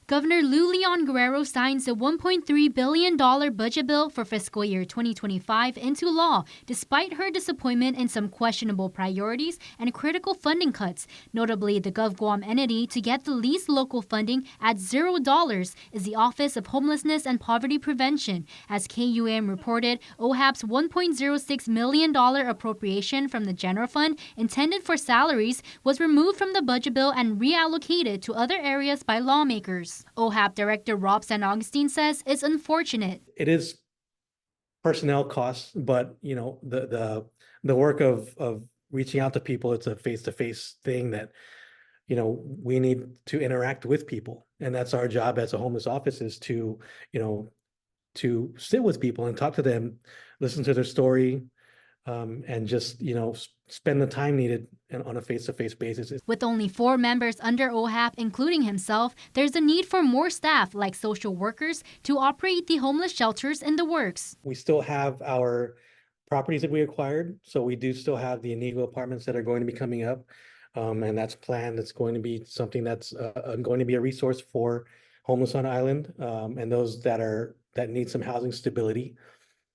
Governor Lou Leon Guerrero signs a $1.3 billion budget bill for fiscal year 2025 into law, despite her disappointment in some questionable priorities and critical funding cuts. Notably, the GovGuam entity to get the least local funding at $0 is the Office of Homelessness and Poverty Prevention. As KUAM reported, OHAP's $1.06 million appropriation from the general fund intended for salaries was removed from the budget bill and reallocated to other areas by lawmakers. OHAP Director Rob San Augustine says it's unfortunate. It is personnel costs, but the work of reaching out to people, it's a face-to-face thing that we need to interact with people, and that's our job as a homeless office, is to sit with people and talk to them, listen to their story, and just spend the time needed on a face-to-face basis. With only 4 members under OHAP, including himself, there's a need for more staff like social workers to operate the homeless shelters in the works. We still have our properties that we acquired, so we do still have the Inigo apartments that are going to be coming up, and that's planned. It's going to be something that's going to be a resource for homeless on island, and those that need some housing stability.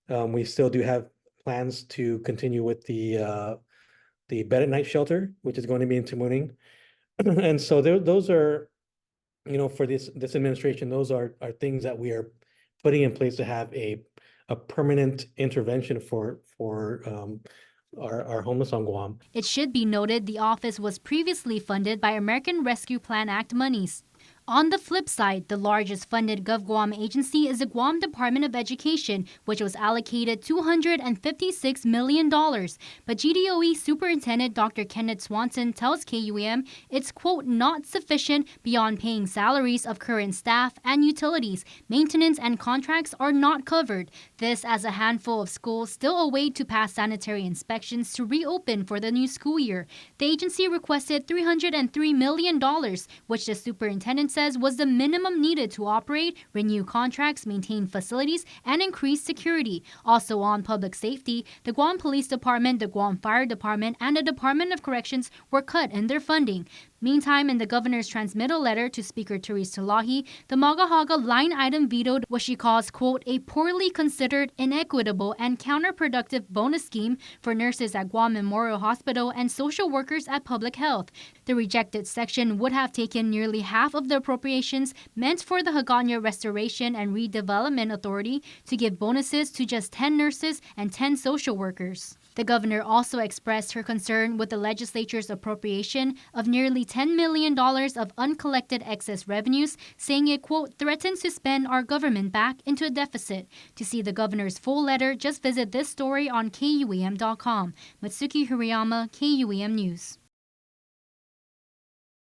We still do have plans to continue with the bed at night shelter, which is going to be in Tamuning. And so those are, for this administration, those are things that we are putting in place to have a permanent intervention for our homeless on Guam. It should be noted the office was previously funded by American Rescue Plan Act monies. On the flip side, the largest funded GovGuam agency is the Guam Department of Education, which was allocated $256 million. But GDOE Superintendent Dr. Kenneth Swanson tells KUAM it's, quote, not sufficient beyond paying salaries of current staff and utilities. Maintenance and contracts are not covered. This as a handful of schools still await to pass sanitary inspections to reopen for the new school year. The agency requested $303 million, which the superintendent says was the minimum needed to operate, renew contracts, maintain facilities, and increase security. Also on public safety, the Guam Police Department, the Guam Fire Department, and the Department of Corrections were cut in their funding. Meantime, in the governor's transmittal letter to Speaker Therese Talahi, the Magahaga line item vetoed what she calls, quote, a poorly considered, inequitable, and counterproductive bonus scheme for nurses at Guam Memorial Hospital and social workers at Public Health. The rejected section would have taken nearly half of the appropriations meant for the Hagåtña Restoration and Redevelopment Authority to give bonuses to just 10 nurses and 10 social workers. The governor also expressed her concern with the legislature's appropriation of nearly $10 million of uncollected excess revenues, saying it, quote, threatens to spend our government back into a deficit. To see the governor's full letter, just visit this story on KUAM.com. Matsuki Hirayama, KUAM News.